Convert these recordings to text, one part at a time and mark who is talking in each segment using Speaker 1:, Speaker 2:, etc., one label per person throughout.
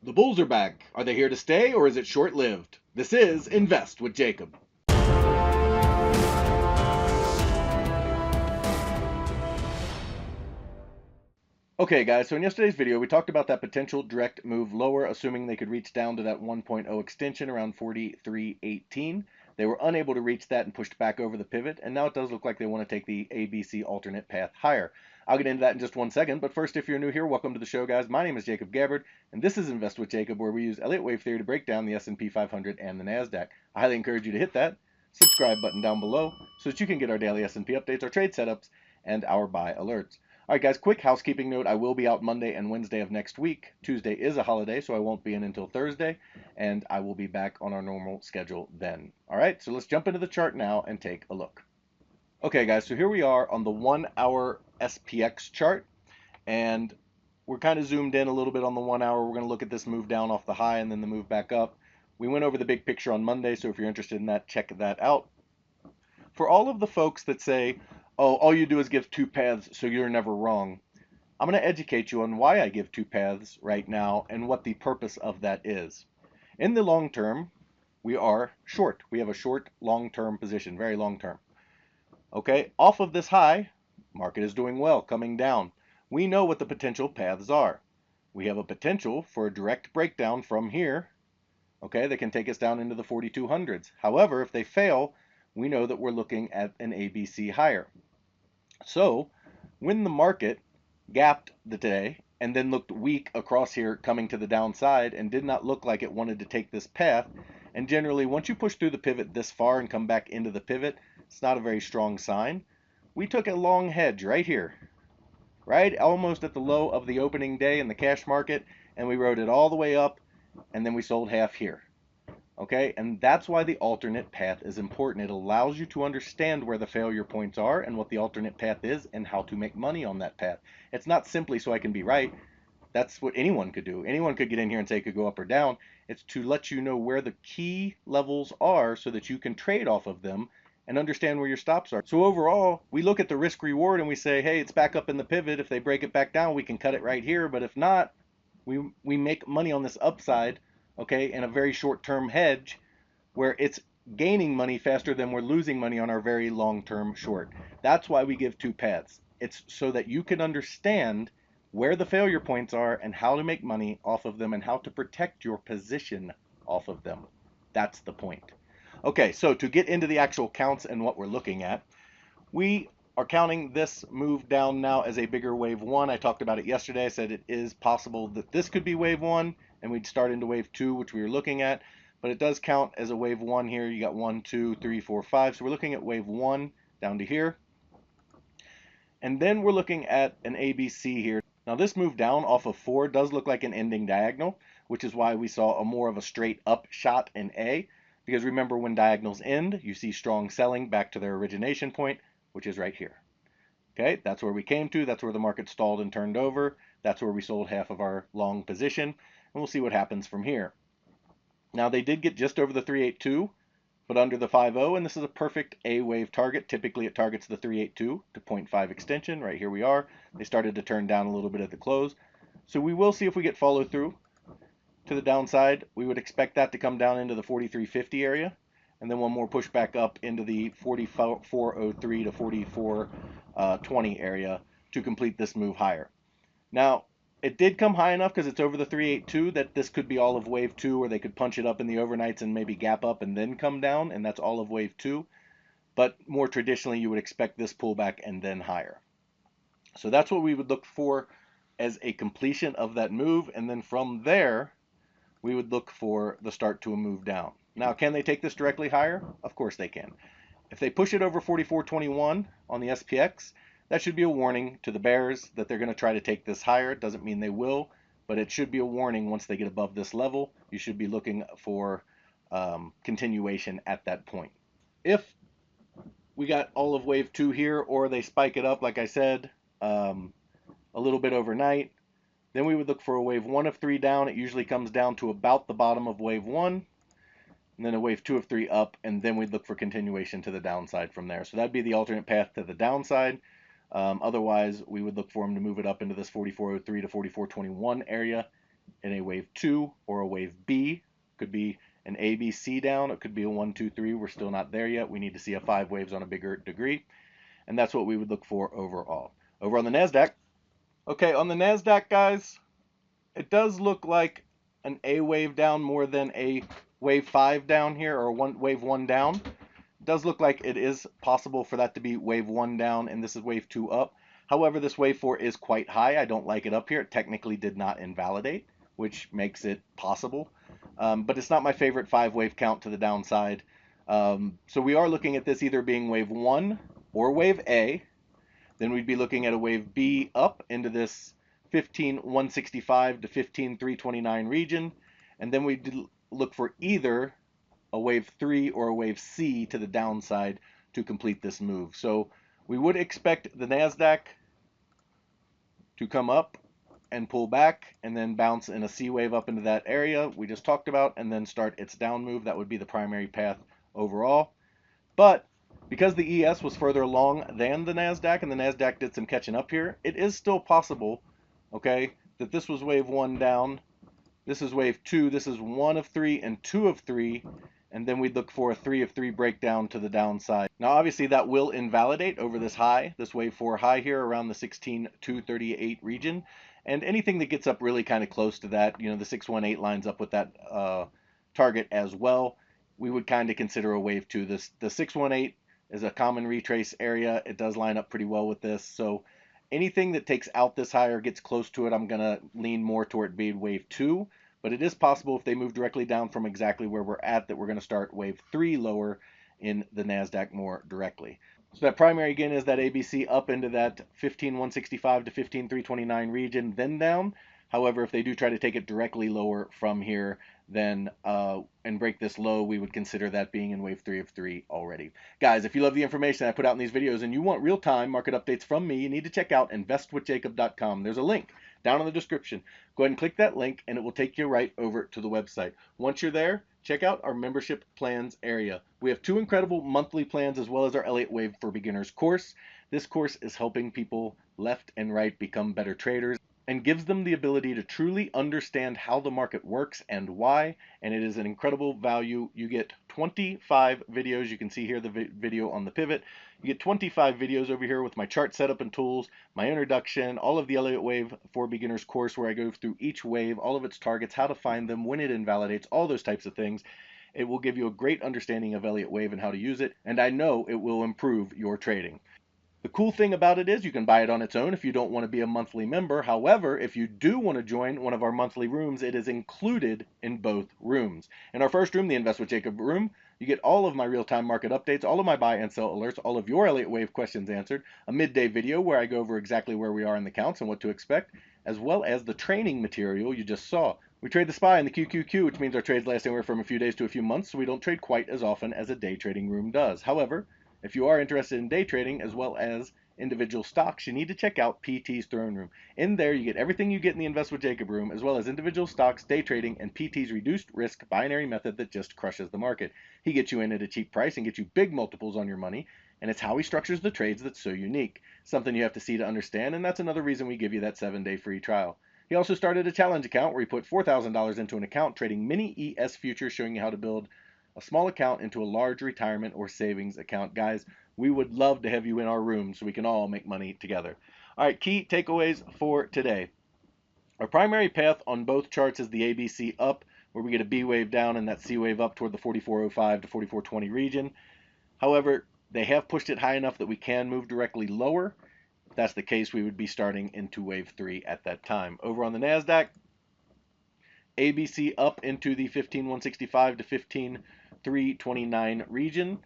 Speaker 1: The bulls are back. Are they here to stay or is it short lived? This is Invest with Jacob. Okay, guys, so in yesterday's video, we talked about that potential direct move lower, assuming they could reach down to that 1.0 extension around 43.18. They were unable to reach that and pushed back over the pivot, and now it does look like they want to take the ABC alternate path higher. I'll get into that in just one second, but first, if you're new here, welcome to the show, guys. My name is Jacob Gabbard, and this is Invest with Jacob, where we use Elliott Wave Theory to break down the S&P 500 and the NASDAQ. I highly encourage you to hit that subscribe button down below so that you can get our daily S&P updates, our trade setups, and our buy alerts. All right, guys, quick housekeeping note. I will be out Monday and Wednesday of next week. Tuesday is a holiday, so I won't be in until Thursday, and I will be back on our normal schedule then. All right, so let's jump into the chart now and take a look. Okay, guys, so here we are on the 1 hour SPX chart, and we're kind of zoomed in a little bit on the 1 hour. We're going to look at this move down off the high and then the move back up. We went over the big picture on Monday, so if you're interested in that, check that out. For all of the folks that say, oh, all you do is give two paths, so you're never wrong, I'm going to educate you on why I give two paths right now and what the purpose of that is. In the long term, we are short. We have a short long-term position, very long-term. Okay, off of this high, market is doing well, coming down. We know what the potential paths are. We have a potential for a direct breakdown from here, okay, that can take us down into the 4200s. However, if they fail, we know that we're looking at an ABC higher. So when the market gapped today and then looked weak across here coming to the downside and did not look like it wanted to take this path, and generally once you push through the pivot this far and come back into the pivot, it's not a very strong sign. We took a long hedge right here, right almost at the low of the opening day in the cash market, and we rode it all the way up, and then we sold half here. Okay, and that's why the alternate path is important. It allows you to understand where the failure points are and what the alternate path is and how to make money on that path. It's not simply so I can be right. That's what anyone could do. Anyone could get in here and say it could go up or down. It's to let you know where the key levels are so that you can trade off of them and understand where your stops are. So overall, we look at the risk reward and we say, hey, it's back up in the pivot. If they break it back down, we can cut it right here. But if not, we make money on this upside, okay, in a very short-term hedge where it's gaining money faster than we're losing money on our very long-term short. That's why we give two paths. It's so that you can understand where the failure points are and how to make money off of them and how to protect your position off of them. That's the point. Okay, so to get into the actual counts and what we're looking at, we are counting this move down now as a bigger wave one. I talked about it yesterday. I said it is possible that this could be wave one and we'd start into wave two, which we were looking at, but it does count as a wave one here. You got 1, 2, 3, 4, 5. So we're looking at wave one down to here. And then we're looking at an ABC here. Now this move down off of 4 does look like an ending diagonal, which is why we saw a more of a straight up shot in A, because remember when diagonals end, you see strong selling back to their origination point, which is right here. Okay, that's where we came to. That's where the market stalled and turned over. That's where we sold half of our long position, and we'll see what happens from here. Now they did get just over the 382, but under the 5.0, and this is a perfect A wave target. Typically it targets the 382 to 0.5 extension. Right here we are. They started to turn down a little bit at the close. So we will see if we get follow through to the downside. We would expect that to come down into the 43.50 area, and then one more push back up into the 44.03 to 44.20 area to complete this move higher. Now, it did come high enough because it's over the 382 that this could be all of wave 2, where they could punch it up in the overnights and maybe gap up and then come down, and that's all of wave 2. But more traditionally, you would expect this pullback and then higher. So that's what we would look for as a completion of that move, and then from there, we would look for the start to a move down. Now, can they take this directly higher? Of course they can. If they push it over 44.21 on the SPX, that should be a warning to the bears that they're going to try to take this higher. It doesn't mean they will, but it should be a warning once they get above this level. You should be looking for continuation at that point. If we got all of wave 2 here, or they spike it up, like I said, a little bit overnight, then we would look for a wave 1 of 3 down. It usually comes down to about the bottom of wave 1, and then a wave 2 of 3 up, and then we'd look for continuation to the downside from there. So that'd be the alternate path to the downside. Otherwise, we would look for them to move it up into this 44.03 to 44.21 area in a wave 2 or a wave B. Could be an A, B, C down. It could be a 1, 2, 3. We're still not there yet. We need to see a 5 waves on a bigger degree. And that's what we would look for overall. Over on the NASDAQ. Okay, on the NASDAQ, guys, it does look like an A wave down more than a wave 5 down here, or wave 1 down. It does look like it is possible for that to be wave 1 down, and this is wave 2 up. However, this wave 4 is quite high. I don't like it up here. It technically did not invalidate, which makes it possible. But it's not my favorite 5 wave count to the downside. So we are looking at this either being wave 1 or wave A. Then we'd be looking at a wave B up into this 15,165 to 15,329 region. And then we'd look for either a wave 3 or a wave C to the downside to complete this move. So we would expect the NASDAQ to come up and pull back and then bounce in a C wave up into that area we just talked about and then start its down move. That would be the primary path overall. But because the ES was further along than the NASDAQ and the NASDAQ did some catching up here, it is still possible, okay, that this was wave 1 down, this is wave 2, this is 1 of 3 and 2 of 3, and then we'd look for a 3 of 3 breakdown to the downside. Now obviously that will invalidate over this high, this wave 4 high here around the 16,238 region, and anything that gets up really kind of close to that, you know, the 618 lines up with that target as well, we would kind of consider a wave 2. The 618 is a common retrace area. It does line up pretty well with this. So anything that takes out this high or gets close to it, I'm going to lean more toward being wave 2. But it is possible if they move directly down from exactly where we're at that we're going to start wave 3 lower in the NASDAQ more directly. So that primary again is that ABC up into that 15,165 to 15,329 region, then down. However, if they do try to take it directly lower from here, then and break this low, we would consider that being in wave 3 of 3 already. Guys, if you love the information I put out in these videos and you want real-time market updates from me, you need to check out investwithjacob.com. There's a link down in the description. Go ahead and click that link and it will take you right over to the website. Once you're there, check out our membership plans area. We have 2 incredible monthly plans as well as our Elliott Wave for Beginners course. This course is helping people left and right become better traders and gives them the ability to truly understand how the market works and why, and it is an incredible value. You get 25 videos. You can see here the video on the pivot. You get 25 videos over here with my chart setup and tools, my introduction, all of the Elliott Wave for Beginners course where I go through each wave, all of its targets, how to find them, when it invalidates, all those types of things. It will give you a great understanding of Elliott Wave and how to use it, and I know it will improve your trading. The cool thing about it is you can buy it on its own if you don't want to be a monthly member. However, if you do want to join one of our monthly rooms, it is included in both rooms. In our first room, the Invest with Jacob room, you get all of my real-time market updates, all of my buy and sell alerts, all of your Elliott Wave questions answered, a midday video where I go over exactly where we are in the counts and what to expect, as well as the training material you just saw. We trade the SPY and the QQQ, which means our trades last anywhere from a few days to a few months, so we don't trade quite as often as a day trading room does. However, if you are interested in day trading as well as individual stocks, you need to check out PT's Throne Room. In there, you get everything you get in the Invest with Jacob room, as well as individual stocks, day trading, and PT's reduced risk binary method that just crushes the market. He gets you in at a cheap price and gets you big multiples on your money, and it's how he structures the trades that's so unique. Something you have to see to understand, and that's another reason we give you that 7-day free trial. He also started a challenge account where he put $4,000 into an account trading mini ES futures, showing you how to build a small account into a large retirement or savings account. Guys, we would love to have you in our room so we can all make money together. All right, key takeaways for today. Our primary path on both charts is the ABC up, where we get a B wave down and that C wave up toward the 44.05 to 44.20 region. However, they have pushed it high enough that we can move directly lower. If that's the case, we would be starting into wave 3 at that time. Over on the NASDAQ, ABC up into the 15,165 to 15,329 region.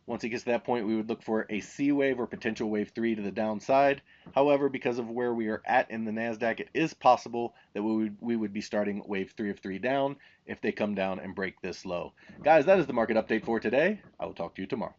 Speaker 1: Once it gets to that point, we would look for a C wave or potential wave 3 to the downside. However, because of where we are at in the NASDAQ, it is possible that we would be starting wave 3 of 3 down if they come down and break this low. Guys, that is the market update for today. I will talk to you tomorrow.